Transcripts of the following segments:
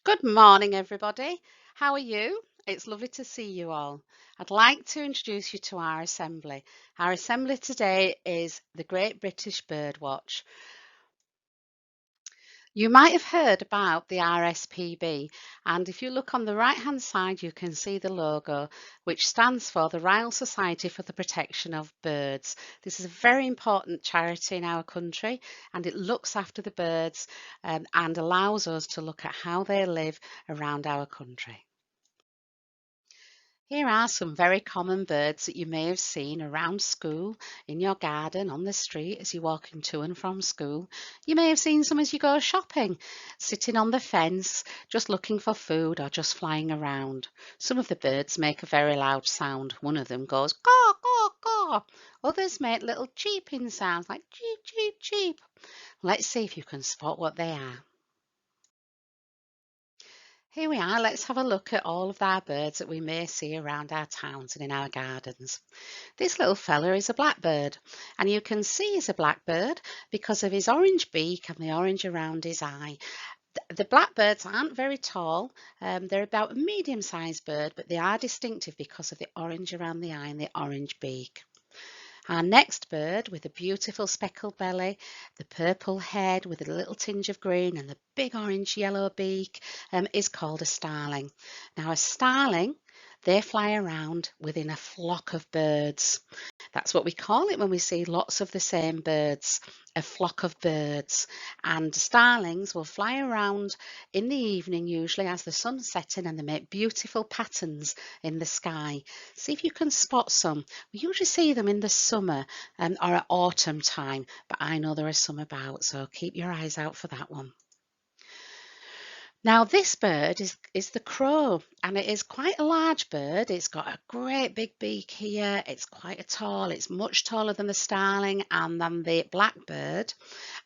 Good morning, everybody. How are you? It's lovely to see you all. I'd like to introduce you to our assembly. Our assembly today is the Great British Birdwatch. You might have heard about the RSPB, and if you look on the right hand side, you can see the logo, which stands for the Royal Society for the Protection of Birds. This is a very important charity in our country, and it looks after the birds and allows us to look at how they live around our country. Here are some very common birds that you may have seen around school, in your garden, on the street as you're walking to and from school. You may have seen some as you go shopping, sitting on the fence, just looking for food or just flying around. Some of the birds make a very loud sound. One of them goes caw, caw, caw. Others make little cheeping sounds like cheep, cheep, cheep. Let's see if you can spot what they are. Here we are, let's have a look at all of our birds that we may see around our towns and in our gardens. This little fella is a blackbird, and you can see he's a blackbird because of his orange beak and the orange around his eye. The blackbirds aren't very tall, they're about a medium-sized bird, but they are distinctive because of the orange around the eye and the orange beak. Our next bird, with a beautiful speckled belly, the purple head with a little tinge of green and the big orange yellow beak, is called a starling. Now, a starling, they fly around within a flock of birds. That's what we call it when we see lots of the same birds, a flock of birds. And starlings will fly around in the evening, usually as the sun's setting, and they make beautiful patterns in the sky. See if you can spot some. We usually see them in the summer or at autumn time, but I know there are some about, so keep your eyes out for that one. Now, this bird is the crow, and it is quite a large bird. It's got a great big beak here. It's quite tall. It's much taller than the starling and than the blackbird.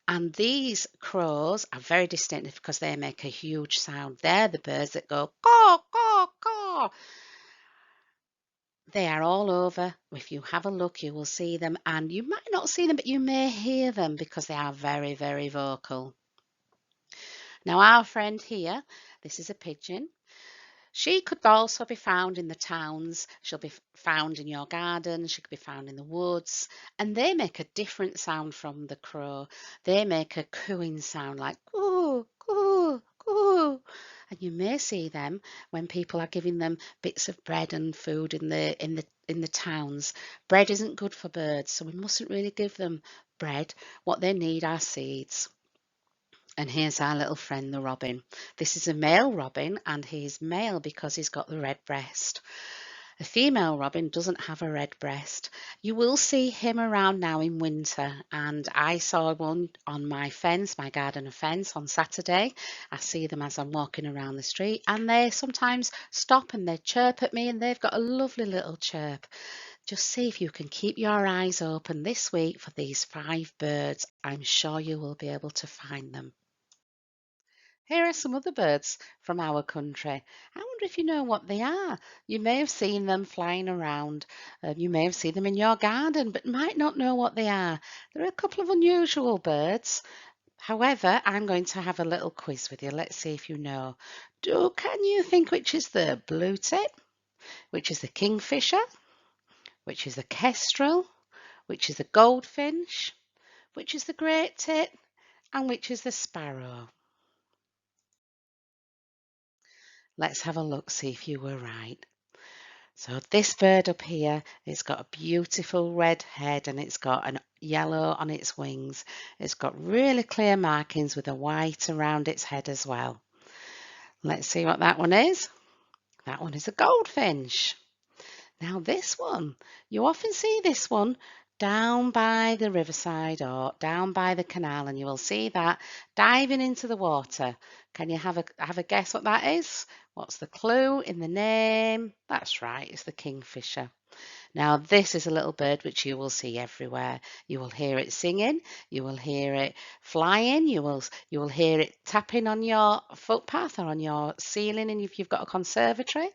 And these crows are very distinctive because they make a huge sound. They're the birds that go caw, caw, caw. They are all over. If you have a look, you will see them, and you might not see them, but you may hear them because they are very, very vocal. Now, our friend here, this is a pigeon. She could also be found in the towns. She'll be found in your garden. She could be found in the woods. And they make a different sound from the crow. They make a cooing sound like coo, coo, coo. And you may see them when people are giving them bits of bread and food in the towns. Bread isn't good for birds, so we mustn't really give them bread. What they need are seeds. And here's our little friend, the robin. This is a male robin, and he's male because he's got the red breast. A female robin doesn't have a red breast. You will see him around now in winter, and I saw one on my fence, my garden fence, on Saturday. I see them as I'm walking around the street, and they sometimes stop and they chirp at me, and they've got a lovely little chirp. Just see if you can keep your eyes open this week for these 5 birds. I'm sure you will be able to find them. Here are some other birds from our country. I wonder if you know what they are. You may have seen them flying around. You may have seen them in your garden, but might not know what they are. There are a couple of unusual birds. However, I'm going to have a little quiz with you. Let's see if you know. Can you think which is the blue tit, which is the kingfisher, which is the kestrel, which is the goldfinch, which is the great tit, and which is the sparrow? Let's have a look, see if you were right. So this bird up here, it's got a beautiful red head and it's got an yellow on its wings. It's got really clear markings with a white around its head as well. Let's see what that one is. That one is a goldfinch. Now this one, you often see this one down by the riverside or down by the canal, and you will see that diving into the water. Can you have a guess what that is? What's the clue in the name? That's right, it's the kingfisher. Now this is a little bird which you will see everywhere. You will hear it singing, you will hear it flying, you will hear it tapping on your footpath or on your ceiling, and if you've got a conservatory.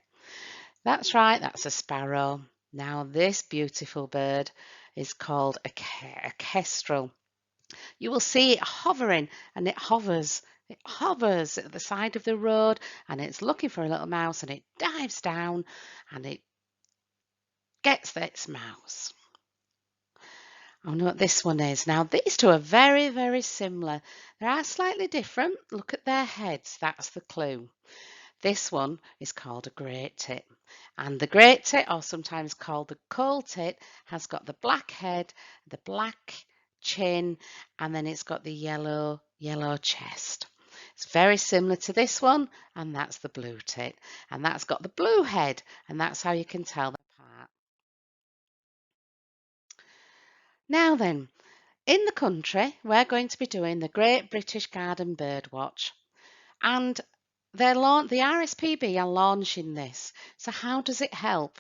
That's right, that's a sparrow. Now, this beautiful bird is called a kestrel. You will see it hovering, and it hovers It hovers at the side of the road and it's looking for a little mouse and it dives down and it gets its mouse. I know what this one is. Now, these two are very, very similar. They are slightly different. Look at their heads. That's the clue. This one is called a great tit. And the great tit, or sometimes called the coal tit, has got the black head, the black chin, and then it's got the yellow chest. It's very similar to this one, and that's the blue tit. And that's got the blue head, and that's how you can tell them apart. Now then, in the country, we're going to be doing the Great British Garden Birdwatch, and the RSPB are launching this. So how does it help?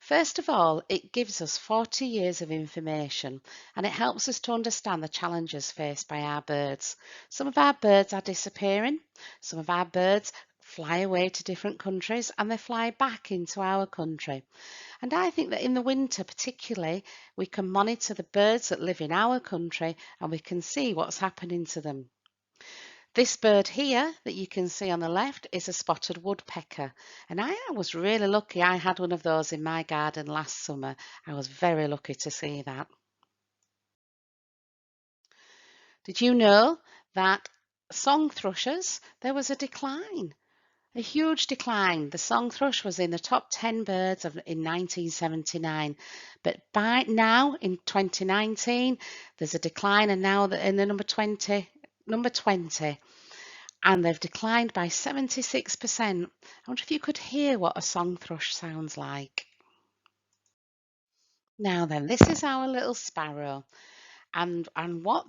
First of all, it gives us 40 years of information and it helps us to understand the challenges faced by our birds. Some of our birds are disappearing, some of our birds fly away to different countries and they fly back into our country. And I think that in the winter particularly, we can monitor the birds that live in our country and we can see what's happening to them. This bird here that you can see on the left is a spotted woodpecker. And I was really lucky. I had one of those in my garden last summer. I was very lucky to see that. Did you know that song thrushes, there was a decline? A huge decline. The song thrush was in the top 10 birds in 1979, but by now in 2019 there's a decline, and now in the number 20, and they've declined by 76%. I wonder if you could hear what a song thrush sounds like. Now then, this is our little sparrow, and what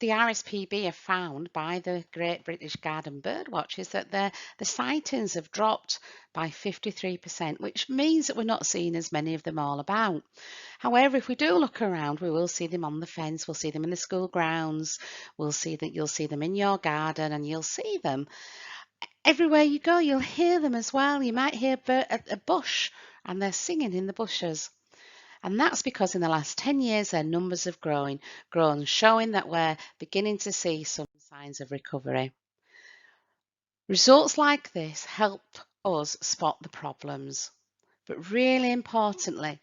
the RSPB have found by the Great British Garden Birdwatch is that the sightings have dropped by 53%, which means that we're not seeing as many of them all about. However, if we do look around, we will see them on the fence, we'll see them in the school grounds, you'll see them in your garden, and you'll see them everywhere you go. You'll hear them as well. You might hear a bush and they're singing in the bushes. And that's because in the last 10 years, their numbers have grown, showing that we're beginning to see some signs of recovery. Results like this help us spot the problems. But really importantly,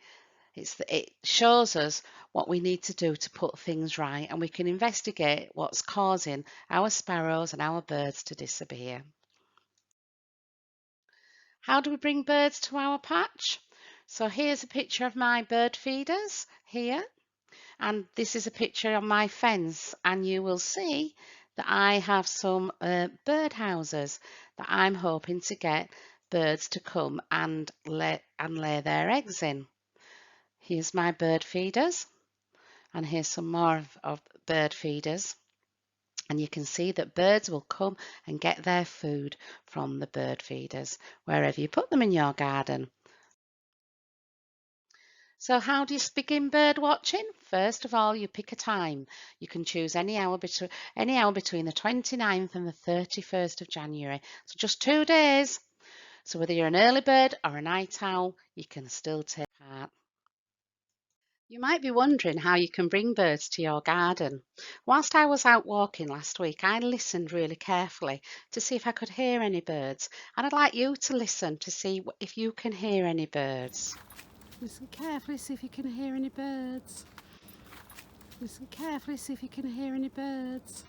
it shows us what we need to do to put things right, and we can investigate what's causing our sparrows and our birds to disappear. How do we bring birds to our patch? So here's a picture of my bird feeders here. And this is a picture on my fence, and you will see that I have some bird houses that I'm hoping to get birds to come and lay their eggs in. Here's my bird feeders, and here's some more of bird feeders. And you can see that birds will come and get their food from the bird feeders wherever you put them in your garden. So how do you begin bird watching? First of all, you pick a time. You can choose any hour between the 29th and the 31st of January. So just 2 days. So whether you're an early bird or a night owl, you can still take part. You might be wondering how you can bring birds to your garden. Whilst I was out walking last week, I listened really carefully to see if I could hear any birds. And I'd like you to listen to see if you can hear any birds. Listen carefully, see if you can hear any birds. Listen carefully, see if you can hear any birds.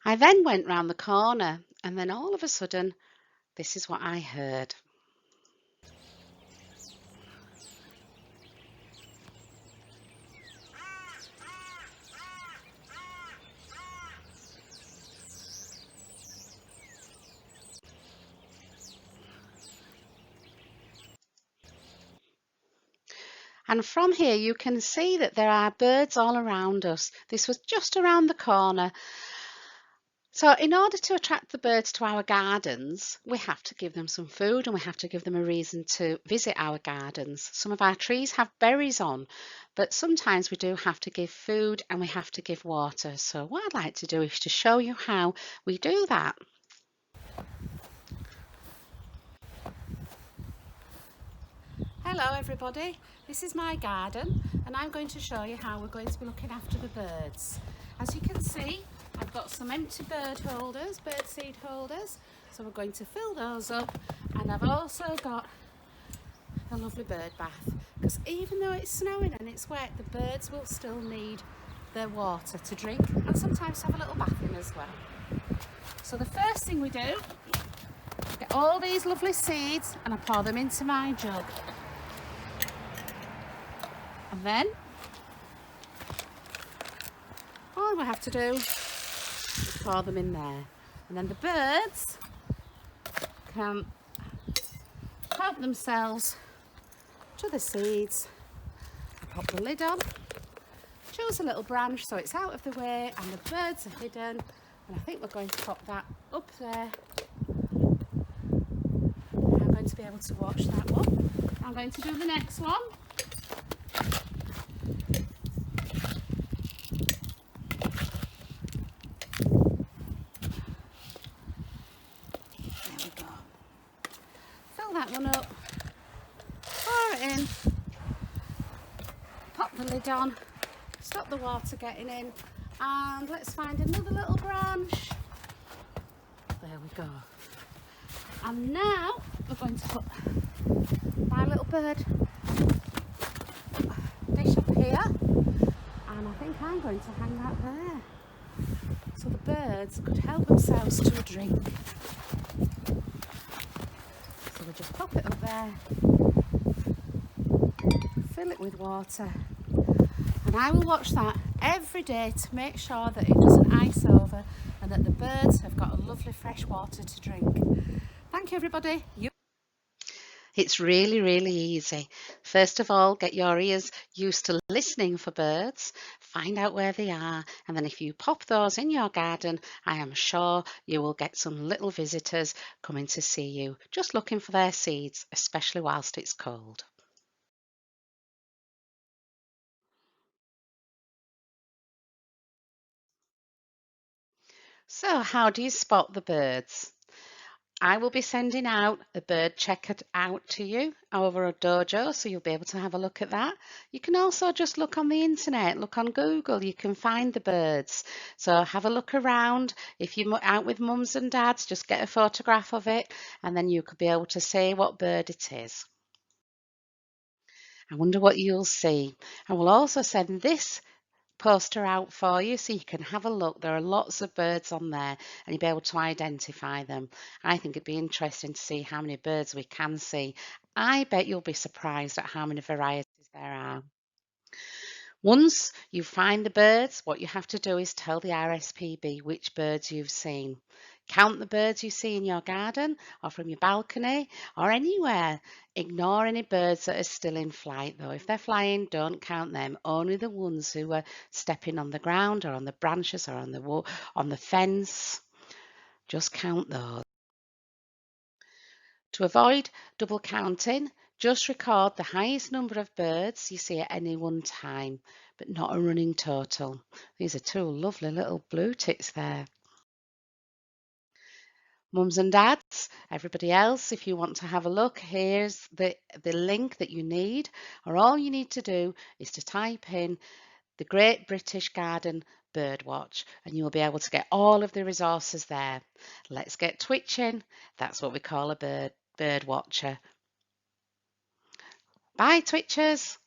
I then went round the corner, and then all of a sudden, this is what I heard. And from here you can see that there are birds all around us. This was just around the corner. So in order to attract the birds to our gardens, we have to give them some food and we have to give them a reason to visit our gardens. Some of our trees have berries on, but sometimes we do have to give food and we have to give water. So what I'd like to do is to show you how we do that. Hello everybody, this is my garden and I'm going to show you how we're going to be looking after the birds. As you can see, I've got some empty bird seed holders, so we're going to fill those up, and I've also got a lovely bird bath, because even though it's snowing and it's wet, the birds will still need their water to drink and sometimes have a little bath in as well. So the first thing we do, get all these lovely seeds and I pour them into my jug. And then all we have to do is pour them in there. And then the birds can help themselves to the seeds. I pop the lid on, choose a little branch so it's out of the way and the birds are hidden. And I think we're going to pop that up there. I'm going to be able to watch that one. I'm going to do the next one. That one up, pour it in, pop the lid on, stop the water getting in, and let's find another little branch. There we go. And now we're going to put my little bird dish up here, and I think I'm going to hang that there so the birds could help themselves to a drink. So we'll just pop it up there, fill it with water, and I will watch that every day to make sure that it doesn't ice over and that the birds have got a lovely fresh water to drink. Thank you everybody. It's really, really easy. First of all, get your ears used to listening for birds, find out where they are, and then if you pop those in your garden, I am sure you will get some little visitors coming to see you, just looking for their seeds, especially whilst it's cold. So, how do you spot the birds? I will be sending out a bird checker out to you over a dojo, so you'll be able to have a look at that. You can also just look on the internet, look on Google, you can find the birds. So have a look around. If you're out with mums and dads, just get a photograph of it and then you could be able to say what bird it is. I wonder what you'll see. I will also send this poster out for you so you can have a look. There are lots of birds on there and you'll be able to identify them. I think it'd be interesting to see how many birds we can see. I bet you'll be surprised at how many varieties there are. Once you find the birds, what you have to do is tell the RSPB which birds you've seen. Count the birds you see in your garden or from your balcony or anywhere. Ignore any birds that are still in flight though. If they're flying, don't count them. Only the ones who are stepping on the ground or on the branches or on the fence. Just count those. To avoid double counting, just record the highest number of birds you see at any one time, but not a running total. These are two lovely little blue tits there. Mums and dads, everybody else, if you want to have a look, here's the link that you need, or all you need to do is to type in the Great British Garden Birdwatch and you'll be able to get all of the resources there. Let's get twitching. That's what we call a bird watcher. Bye, Twitchers.